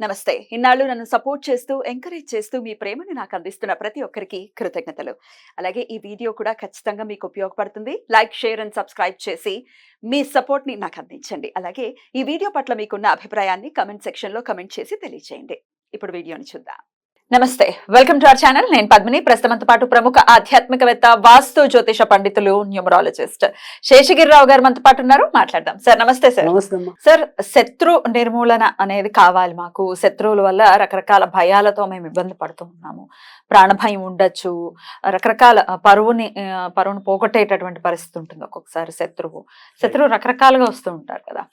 నమస్తే. ఇన్నాళ్ళు నన్ను సపోర్ట్ చేస్తూ, ఎంకరేజ్ చేస్తూ మీ ప్రేమని నాకు అందిస్తున్న ప్రతి ఒక్కరికి కృతజ్ఞతలు. అలాగే ఈ వీడియో కూడా ఖచ్చితంగా మీకు ఉపయోగపడుతుంది. లైక్, షేర్ అండ్ సబ్స్క్రైబ్ చేసి మీ సపోర్ట్‌ని నాకు అందించండి. అలాగే ఈ వీడియో పట్ల మీకున్న అభిప్రాయాన్ని కామెంట్ సెక్షన్‌లో కామెంట్ చేసి తెలియజేయండి. ఇప్పుడు వీడియోని చూద్దాం. నమస్తే, వెల్కమ్ టు అవర్ ఛానల్. నేను పద్మిని. ప్రస్తుతంతో పాటు ప్రముఖ ఆధ్యాత్మికవేత్త, వాస్తు జ్యోతిష పండితులు, న్యూమరాలజిస్ట్ శేషగిరిరావు గారు మనతో పాటు ఉన్నారు. మాట్లాడదాం. సార్ నమస్తే. సార్ నమస్తే. సార్, శత్రు నిర్మూలన అనేది కావాలి మాకు. శత్రువుల వల్ల రకరకాల భయాలతో మేము ఇబ్బంది పడుతూ ఉన్నాము. ప్రాణభయం ఉండొచ్చు, రకరకాల పరువుని పోగొట్టేటటువంటి పరిస్థితి ఉంటుంది. ఒక్కొక్కసారి శత్రువు రకరకాలుగా వస్తూ ఉంటారు కదా.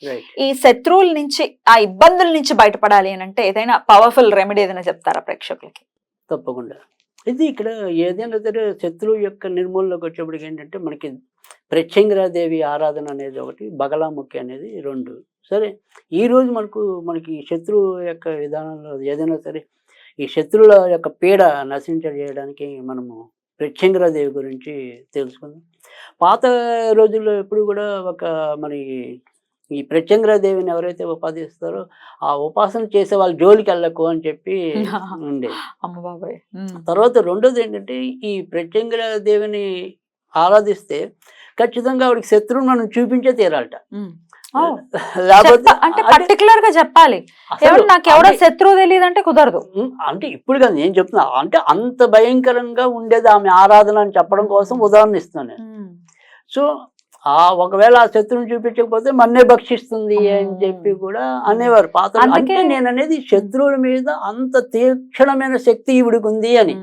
ఈ శత్రువుల నుంచి, ఆ ఇబ్బందుల నుంచి బయటపడాలి అని అంటే ఏదైనా పవర్ఫుల్ రెమెడీ ఏదైనా చెప్తారా ప్రేక్షకులకి? తప్పకుండా. ఇది ఇక్కడ ఏదైనా సరే శత్రువు యొక్క నిర్మూలనకు వచ్చేప్పటికి ఏంటంటే మనకి ప్రత్యంగిరాదేవి ఆరాధన అనేది ఒకటి, బగలాముఖి అనేది రెండు. సరే, ఈరోజు మనకి శత్రువు యొక్క విధానంలో ఏదైనా సరే ఈ శత్రువుల యొక్క పీడ నశించజేయడానికి మనము ప్రత్యంగిరాదేవి గురించి తెలుసుకుందాం. పాత రోజుల్లో ఎప్పుడు కూడా ఈ ప్రత్యంగిరాదేవిని ఎవరైతే ఉపాసిస్తారో ఆ ఉపాసన చేసే వాళ్ళ జోలికి వెళ్ళకు అని చెప్పి ఉండేది. తర్వాత రెండోది ఏంటంటే, ఈ ప్రత్యంగిరాదేవిని ఆరాధిస్తే ఖచ్చితంగా ఆవిడకి శత్రువుని మనం చూపించే తీరాలట. లేకపోతే అంటే పర్టికులర్ గా చెప్పాలి, నాకు ఎవరో శత్రువు తెలియదు అంటే కుదరదు. అంటే ఇప్పుడు కాదు నేను చెప్తున్నా, అంటే అంత భయంకరంగా ఉండేది ఆమె ఆరాధన అని చెప్పడం కోసం ఉదాహరణ ఇస్తున్నాను. సో ఒకవేళ ఆ శత్రువుని చూపించకపోతే మన్నే భక్షిస్తుంది అని చెప్పి కూడా అనేవారు పాత. అంటే నేను అనేది శత్రువుల మీద అంత తీక్షణమైన శక్తి ఈవిడికి ఉంది అని,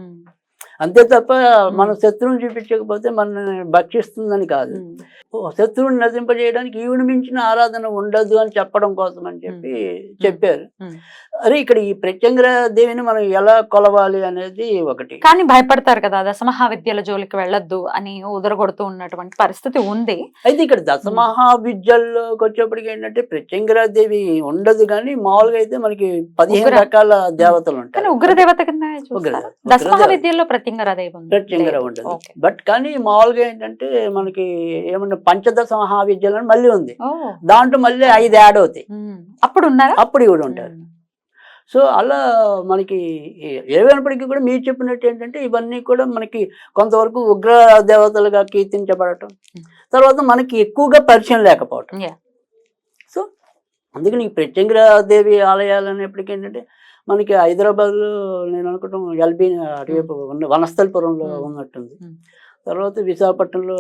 అంతే తప్ప మన శత్రువుని చూపించకపోతే మనల్ని భక్షిస్తుందని కాదు. శత్రువుని నశింపజేయడానికి ఈవిడ మించిన ఆరాధన ఉండదు అని చెప్పడం కోసం అని చెప్పి చెప్పారు. అరే, ఇక్కడ ఈ ప్రత్యంగిరాదేవిని మనం ఎలా కొలవాలి అనేది ఒకటి. కానీ భయపడతారు కదా, దశమహావిద్యల జోలికి వెళ్ళొద్దు అని ఉదరగొడుతూ ఉన్నటువంటి పరిస్థితి ఉంది. అయితే ఇక్కడ దశమహావిద్యల్లోకి వచ్చేప్పటికి ఏంటంటే ప్రత్యంగిరాదేవి ఉండదు, కానీ మామూలుగా అయితే మనకి 15 రకాల దేవతలు ఉంటాయి. ఉగ్రదేవత కింద దశమహావిద్యల్లో ప్రత్యంగిర ఉండదు. బట్ కానీ మామూలుగా ఏంటంటే మనకి ఏమన్నా పంచదశ మహావిద్యలని మళ్ళీ ఉంది, దాంట్లో మళ్ళీ 5 యాడ్ అవుతాయి. అప్పుడు ఇవి ఉంటారు. సో అలా మనకి ఏమైనప్పటికీ కూడా మీరు చెప్పినట్టు ఏంటంటే ఇవన్నీ కూడా మనకి కొంతవరకు ఉగ్ర దేవతలుగా కీర్తించబడటం, తర్వాత మనకి ఎక్కువగా పరిచయం లేకపోవటం. సో అందుకని ఈ ప్రత్యంగిరాదేవి ఆలయాలు అనేప్పటికీ ఏంటంటే మనకి హైదరాబాద్లో నేను అనుకుంటాం ఎల్బీ అటువైపు వనస్థలిపురంలో ఉన్నట్టుంది. తర్వాత విశాఖపట్నంలో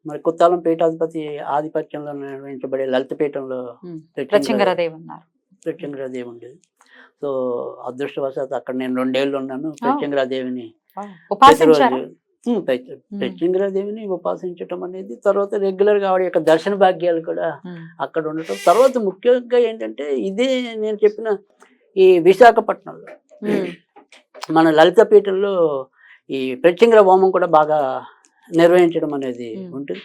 మరి కొత్తాలం పీఠాధిపతి ఆధిపత్యంలో నిర్వహించబడే లలితపీఠంలో ప్రత్యంగిరాదేవి ఉండేది. సో అదృష్టవశాత్తు అక్కడ నేను 2 ఏళ్ళు ఉన్నాను. ప్రత్యంగిరాదేవిని ప్రత్యంగిరాదేవిని ఉపాసించటం అనేది, తర్వాత రెగ్యులర్ గా ఆవిడ యొక్క దర్శన భాగ్యాలు కూడా అక్కడ ఉండటం. తర్వాత ముఖ్యంగా ఏంటంటే ఇదే నేను చెప్పిన ఈ విశాఖపట్నంలో మన లలితపీఠంలో ఈ ప్రత్యంగిర హోమం కూడా బాగా నిర్వహించడం అనేది ఉంటుంది.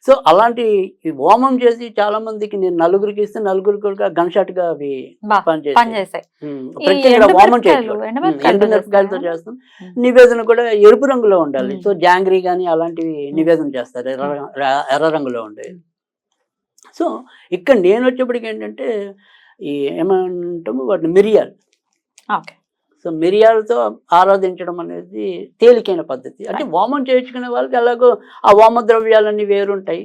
సో అలాంటి ఈ హోమం చేసి చాలా మందికి నేను నలుగురికి ఇస్తే నలుగురు కూడా గన్ షాట్ గా అవి పనిచేస్తాయి. ప్రత్యేక హోమం చేయడం ఎండు మిరపకాయలతో చేస్తాం. నివేదన కూడా ఎరుపు రంగులో ఉండాలి. సో జాంగ్రీ గానీ అలాంటివి నివేదన చేస్తారు ఎర్ర రంగులో ఉండేవి. సో ఇక్కడ నేను వచ్చేప్పటికి ఏంటంటే ఈ ఏమంటాము వాటిని మిరియాలు. సో మిరియాలతో ఆరాధించడం అనేది తేలికైన పద్ధతి. అంటే హోమం చేయించుకునే వాళ్ళకి ఎలాగో ఆ హోమ ద్రవ్యాలన్నీ వేరుంటాయి.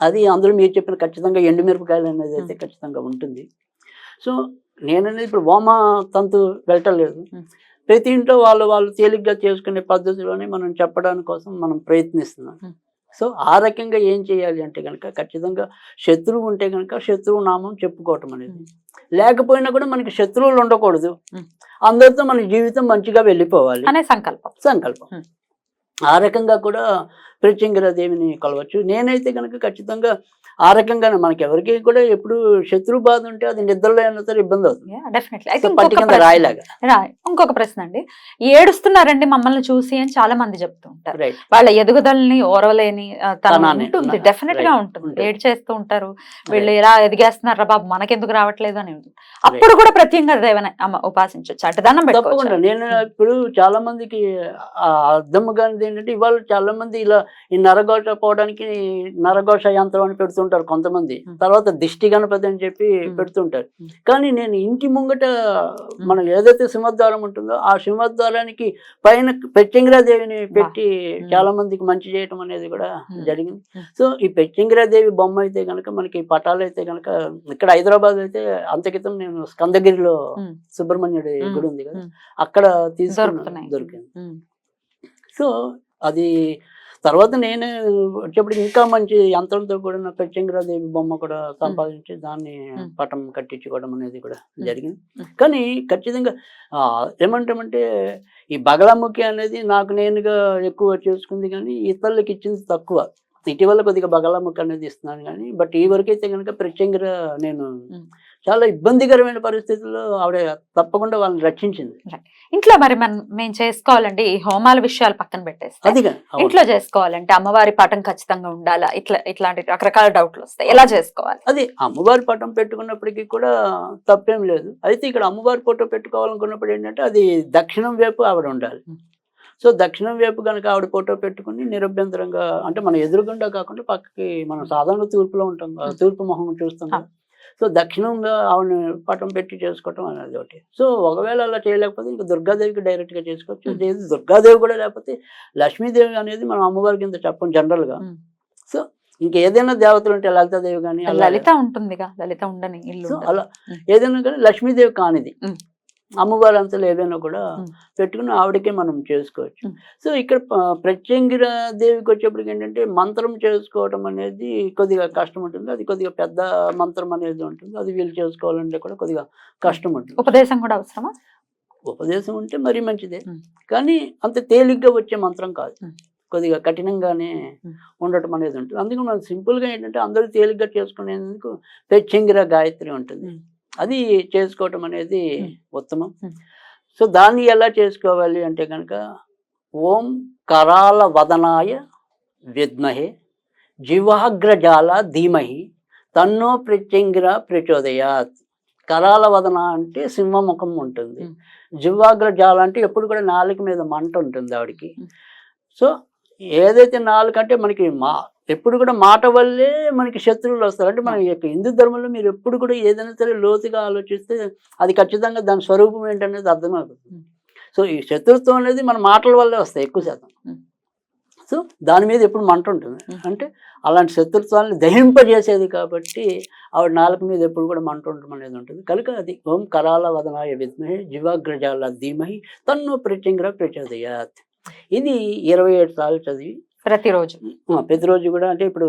అది అందులో మీరు చెప్పిన ఖచ్చితంగా ఎండుమిరపకాయలు అనేది అయితే ఖచ్చితంగా ఉంటుంది. సో నేననేది ఇప్పుడు హోమ తంతు వెళ్ళటలేదు. ప్రతి ఇంట్లో వాళ్ళు తేలిగ్గా చేసుకునే పద్ధతిలోనే మనం చెప్పడానికి కోసం మనం ప్రయత్నిస్తున్నాం. సో ఆ రకంగా ఏం చేయాలి అంటే కనుక ఖచ్చితంగా శత్రువు ఉంటే కనుక శత్రువు నామం చెప్పుకోవటం అనేది, లేకపోయినా కూడా మనకి శత్రువులు ఉండకూడదు, అందరితో మన జీవితం మంచిగా వెళ్ళిపోవాలి అనే సంకల్పం. ఆ రకంగా కూడా ప్రత్యంగిరాదేవిని కొలవచ్చు. నేనైతే కనుక ఖచ్చితంగా ఆ రకంగానే మనకి ఎవరికి కూడా ఎప్పుడు శత్రు బాధ ఉంటే అది నిద్రలో అయినా సరే ఇబ్బంది అవుతుంది. రాయిలాగా. ఇంకొక ప్రశ్న అండి, ఏడుస్తున్నారండి మమ్మల్ని చూసి అని చాలా మంది చెప్తూ ఉంటారు. వాళ్ళ ఎదుగుదలని ఓరవలేని ఉంటుంది, డెఫినెట్ గా ఉంటుంది. ఏడు చేస్తూ ఉంటారు, వీళ్ళు ఎలా ఎదిగేస్తున్నారా బాబు మనకెందుకు రావట్లేదు అని. అప్పుడు కూడా ప్రత్యంగిరాదేవిని ఉపాసించవచ్చు అంటే దండం పెట్టుకోవచ్చు. నేను ఇప్పుడు చాలా మందికి అర్థం కానిది ఏంటంటే ఇవాళ చాలా మంది ఇలా ఈ నరఘోష పోవడానికి నరఘోష యంత్రం అని పెడుతుంటారు కొంతమంది, తర్వాత దిష్టి గణపతి అని చెప్పి పెడుతుంటారు. కానీ నేను ఇంటి ముంగట మనం ఏదైతే సింహద్వారం ఉంటుందో ఆ సింహద్వారానికి పైన పెచ్చంగిరాదేవిని పెట్టి చాలా మందికి మంచి చేయటం అనేది కూడా జరిగింది. సో ఈ పెచ్చంగిరాదేవి బొమ్మ అయితే కనుక మనకి పటాలు అయితే కనుక ఇక్కడ హైదరాబాద్ అయితే అంతకితం నేను స్కందగిరిలో సుబ్రహ్మణ్యుడి గుడి ఉంది కదా, అక్కడ తీసుకుని దొరికింది. సో అది తర్వాత నేనే వచ్చేప్పటికి ఇంకా మంచి యంత్రంతో కూడిన పెచ్చంగిరాదేవి బొమ్మ కూడా సంపాదించి దాన్ని పటం కట్టించుకోవడం అనేది కూడా జరిగింది. కానీ ఖచ్చితంగా ఏమంటామంటే ఈ బగలాముఖి అనేది నాకు నేనుగా ఎక్కువ చేసుకుంది, కానీ ఇతరులకు ఇచ్చింది తక్కువ. ఇటీవల కొద్దిగా బగలాముఖి అనేది ఇస్తున్నాను కానీ, బట్ ఈ వరకు అయితే కనుక ప్రత్యంగిర నేను చాలా ఇబ్బందికరమైన పరిస్థితుల్లో ఆవిడ తప్పకుండా వాళ్ళని రక్షించింది. ఇంట్లో మరి మేము చేసుకోవాలండి, ఈ హోమాల విషయాలు పక్కన పెట్టేస్తే అదిగా ఇంట్లో చేసుకోవాలంటే అమ్మవారి పటం ఖచ్చితంగా ఉండాలా, ఇట్లాంటి రకరకాల డౌట్లు వస్తాయి, ఎలా చేసుకోవాలి? అది అమ్మవారి పటం పెట్టుకున్నప్పటికీ కూడా తప్పేం లేదు. అయితే ఇక్కడ అమ్మవారి ఫోటో పెట్టుకోవాలనుకున్నప్పుడు ఏంటంటే అది దక్షిణం వైపు ఆవిడ ఉండాలి. సో దక్షిణం వైపు కనుక ఆవిడ ఫోటో పెట్టుకుని నిరభ్యంతరంగా, అంటే మన ఎదురుగుండా కాకుండా పక్కకి మనం సాధారణ తూర్పులో ఉంటాం, తూర్పు మొహం చూస్తాం. సో దక్షిణంగా ఆవిడని పటం పెట్టి చేసుకోవటం అనేది ఒకటి. సో ఒకవేళ అలా చేయలేకపోతే ఇంకా దుర్గాదేవికి డైరెక్ట్గా చేసుకోవచ్చు. లేదు దుర్గాదేవి కూడా లేకపోతే లక్ష్మీదేవి అనేది మనం అమ్మవారి కింద చెప్పం జనరల్గా. సో ఇంకేదైనా దేవతలు ఉంటే లలితాదేవి కానీ, లలిత ఉంటుందిగా, లలిత ఉండని ఇల్లు అలా ఏదైనా కానీ లక్ష్మీదేవి కానిది అమ్మవారి అంతలో ఏదైనా కూడా పెట్టుకుని ఆవిడకే మనం చేసుకోవచ్చు. సో ఇక్కడ ప్రత్యంగిర దేవికి వచ్చేప్పటికి ఏంటంటే మంత్రం చేసుకోవడం అనేది కొద్దిగా కష్టం ఉంటుంది. అది కొద్దిగా పెద్ద మంత్రం అనేది ఉంటుంది, అది వీళ్ళు చేసుకోవాలంటే కూడా కొద్దిగా కష్టం ఉంటుంది. ఉపదేశం కూడా అవసరమా? ఉపదేశం ఉంటే మరీ మంచిదే, కానీ అంత తేలిగ్గా వచ్చే మంత్రం కాదు, కొద్దిగా కఠినంగానే ఉండటం అనేది ఉంటుంది. అందుకే మనం సింపుల్గా ఏంటంటే అందరూ తేలిగ్గా చేసుకునేందుకు ప్రత్యంగిర గాయత్రి ఉంటుంది, అది చేసుకోవటం అనేది ఉత్తమం. సో దాన్ని ఎలా చేసుకోవాలి అంటే కనుక ఓం కరాల వదనాయ విద్మహే జివాగ్రజాల ధీమహి తన్నో ప్రత్యంగిర ప్రచోదయాత్. కరాల వదన అంటే సింహముఖం ఉంటుంది, జివాగ్రజాల అంటే ఎప్పుడు కూడా నాలుక మీద మంట ఉంటుంది ఆవిడికి. సో ఏదైతే నాలుక అంటే మనకి ఎప్పుడు కూడా మాట వల్లే మనకి శత్రువులు వస్తారు. అంటే మన యొక్క హిందూ ధర్మంలో మీరు ఎప్పుడు కూడా ఏదైనా సరే లోతుగా ఆలోచిస్తే అది ఖచ్చితంగా దాని స్వరూపం ఏంటనేది అర్థమవుతుంది. సో ఈ శత్రుత్వం అనేది మన మాటల వల్లే వస్తాయి ఎక్కువ శాతం. సో దాని మీద ఎప్పుడు మంట ఉంటుంది, అంటే అలాంటి శత్రుత్వాన్ని దహింపజేసేది కాబట్టి ఆవిడ నాలుక మీద ఎప్పుడు కూడా మంట ఉండటం అనేది ఉంటుంది. కనుక అది ఓం కరాల వదనాయ విద్మహే జివాగ్రజాల ధీమహి తన్నో ప్రత్యంగిర ప్రచోదయాత్. ఇది 27 సార్లు చదివి ప్రతిరోజు కూడా, అంటే ఇప్పుడు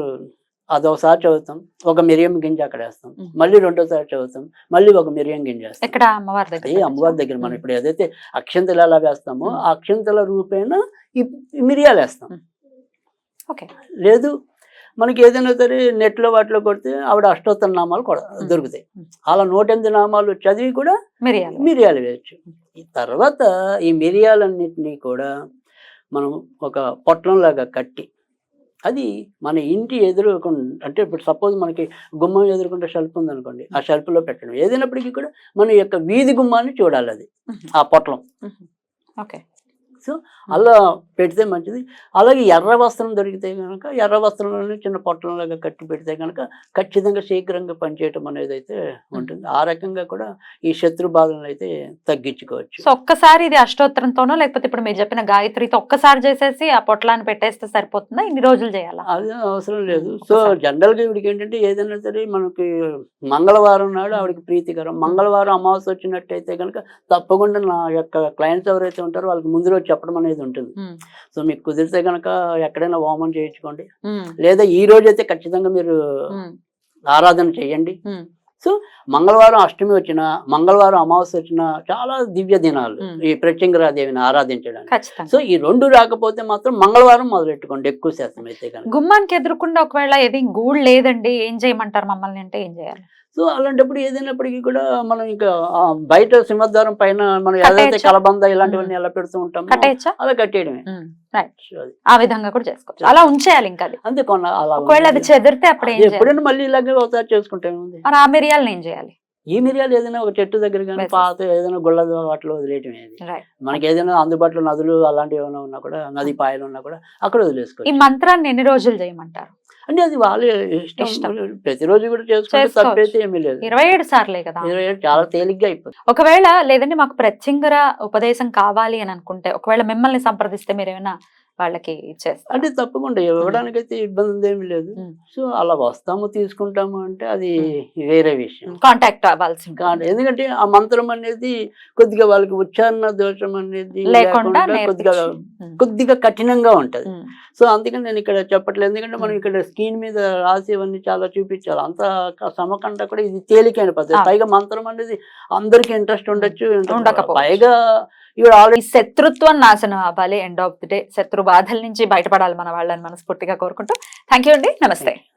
అదొకసారి చదువుతాం, ఒక మిరియం గింజ అక్కడ వేస్తాం, మళ్ళీ రెండోసారి చదువుతాం, మళ్ళీ ఒక మిరియం గింజ వేస్తాం. అమ్మవారి దగ్గర మనం ఇప్పుడు ఏదైతే అక్షంతలు ఎలా వేస్తామో ఆ అక్షంతల రూపేణ ఈ మిరియాలు వేస్తాం. లేదు మనకి ఏదైనా సరే నెట్లో వాటిలో కొడితే ఆవిడ అష్టోత్తర నామాలు కూడా దొరుకుతాయి, అలా 108 నామాలు చదివి కూడా మిరియాలు వేయచ్చు. ఈ తర్వాత ఈ మిరియాలన్నింటినీ కూడా మనం ఒక పొట్లంలాగా కట్టి అది మన ఇంటి ఎదురుకుండా, అంటే ఇప్పుడు సపోజ్ మనకి గుమ్మం ఎదురుకుంటే షెల్ఫ్ ఉందనుకోండి, ఆ షెల్ఫ్లో పెట్టడం. ఏదైనప్పటికీ కూడా మన యొక్క వీధి గుమ్మాన్ని చూడాలి అది ఆ పొట్లం. సో అలా పెడితే మంచిది. అలాగే ఎర్ర వస్త్రం దొరికితే కనుక ఎర్ర వస్త్రంలోనే చిన్న పొట్లంలాగా కట్టి పెడితే కనుక ఖచ్చితంగా శీఘ్రంగా పనిచేయటం అనేది అయితే ఉంటుంది. ఆ రకంగా కూడా ఈ శత్రు బాధలను అయితే తగ్గించుకోవచ్చు. సో ఒక్కసారి ఇది అష్టోత్తరంతోనో లేకపోతే ఇప్పుడు మీరు చెప్పిన గాయత్రితో ఒక్కసారి చేసేసి ఆ పొట్లాన్ని పెట్టేస్తే సరిపోతుందా? ఇన్ని రోజులు చేయాలా? అది అవసరం లేదు. సో జనరల్గా ఇవిడికి ఏంటంటే ఏదైనా సరే మనకి మంగళవారం నాడు ఆవిడకి ప్రీతికరం. మంగళవారం అమావాస్య వచ్చినట్టయితే కనుక తప్పకుండా నా యొక్క క్లయింట్స్ ఎవరైతే ఉంటారో వాళ్ళకి ముందు రోజు చెప్పడం అనేది ఉంటుంది. సో మీకు కుదిరితే కనుక ఎక్కడైనా హోమం చేయించుకోండి, లేదా ఈ రోజు అయితే ఖచ్చితంగా మీరు ఆరాధన చేయండి. సో మంగళవారం అష్టమి వచ్చినా, మంగళవారం అమావాస్య వచ్చినా చాలా దివ్య దినాలు ఈ ప్రత్యంగిరాదేవిని ఆరాధించడానికి. సో ఈ రెండు రాకపోతే మాత్రం మంగళవారం మొదలెట్టుకోండి ఎక్కువ శాతం అయితే కనుక. గుమ్మానికి ఎదురుకుండా ఒకవేళ ఏది గూడు లేదండి, ఏం చేయమంటారు మమ్మల్ని అంటే ఏం చేయాలి? సో అలాంటప్పుడు ఏదైనప్పటికీ కూడా మనం ఇంకా బయట సింహద్వారం పైన మనం ఏదైతే కలబంద ఇలాంటివన్నీ ఎలా పెడుతూ ఉంటామో అలా కట్టేయడమే. ఆ విధంగా కూడా చేసుకోవచ్చు, అలా ఉంచేయాలి. ఇంకా అంతే కొన్న అలా ఒకవేళ అది చెదిరితే అప్పుడు ఎప్పుడైనా మళ్ళీ ఇలాగే ఒకసారి చేసుకుంటాం. ఆ మిరియాలను ఏం చేయాలి? ఈ మిరియాలు ఏదైనా ఒక చెట్టు దగ్గర కానీ వేసేసి. పాత ఏదైనా గుళ్ళ వాటిలో వదిలేయటం ఏది రైట్. మనకి ఏదైనా అందుబాటులో నదులు అలాంటివి ఏమైనా ఉన్నా కూడా నది పాయలు ఉన్నా కూడా అక్కడ ఈ వదిలేసుకోవచ్చు. మంత్రాన్ని ఎన్ని రోజులు చేయమంటారు? అంటే అది వాళ్ళ ఇష్టం. ఇష్టం. ప్రతిరోజు కూడా చేసుకుంటే చేసుకోవచ్చు. తప్పైతే ఏమీ లేదు. 27 సార్లే కదా. 27 చాలా తేలిగ్గా అయిపోతుంది. ఒకవేళ లేదంటే మాకు ప్రత్యంగర ఉపదేశం కావాలి అని అనుకుంటే ఒకవేళ మిమ్మల్ని సంప్రదిస్తే మీరు ఏమైనా వాళ్ళకి ఇచ్చేస్తారు? అంటే తప్పకుండా ఇవ్వడానికైతే ఇబ్బంది ఏమి లేదు. ఉమ్. సో అలా వస్తాము తీసుకుంటాము అంటే అది వేరే విషయం. కాంటాక్ట్ అవ్వాల్సి ఉంటుంది. కాదు, ఎందుకంటే ఆ మంత్రం అనేది కొద్దిగా వాళ్ళకి ఉచ్చారణ దోషం అనేది లేకుండా కొద్దిగా కొద్దిగా కఠినంగా ఉంటది. ఉమ్. సో అందుకని నేను ఇక్కడ చెప్పట్లేదు. ఎందుకంటే మనం ఇక్కడ స్క్రీన్ మీద రాసేవన్నీ చాలా చూపించాలి. అంత సమకంట కూడా ఇది తేలికైన పద్ధతి. పైగా మంత్రం అనేది అందరికి ఇంట్రెస్ట్ ఉండొచ్చు, ఉండకపోవచ్చు. పైగా ఇవి ఆల్రెడీ ఈ శత్రుత్వం నాశనం అవ్వాలి. ఎండ్ ఆఫ్ ది డే శత్రు బాధల నుంచి బయటపడాలి మన వాళ్ళని మనస్ఫూర్తిగా కోరుకుంటూ థ్యాంక్ యూ అండి. నమస్తే.